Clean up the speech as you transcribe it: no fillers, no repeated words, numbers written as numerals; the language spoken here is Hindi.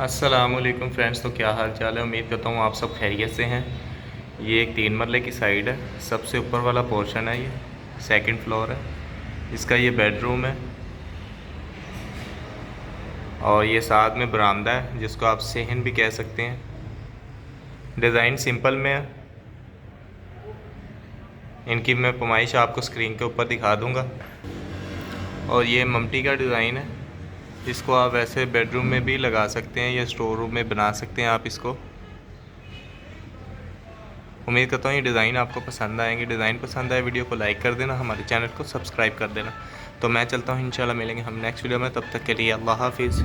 अस्सलामुअलैकुम फ्रेंड्स। तो क्या हाल चाल है, उम्मीद करता हूँ आप सब खैरियत से हैं। ये एक 3 मरले की साइड है, सबसे ऊपर वाला पोर्शन है, ये सेकंड फ्लोर है। इसका ये बेडरूम है और ये साथ में बरामदा है जिसको आप सहन भी कह सकते हैं। डिज़ाइन सिंपल में है। इनकी मैं पैमाइश आपको स्क्रीन के ऊपर दिखा दूँगा। और ये ममटी का डिज़ाइन है, इसको आप वैसे बेडरूम में भी लगा सकते हैं या स्टोर रूम में बना सकते हैं आप इसको। उम्मीद करता हूँ ये डिज़ाइन आपको पसंद आएंगे। डिज़ाइन पसंद आए वीडियो को लाइक कर देना, हमारे चैनल को सब्सक्राइब कर देना। तो मैं चलता हूँ, इंशाल्लाह मिलेंगे हम नेक्स्ट वीडियो में। तब तक के लिए अल्लाह हाफिज़।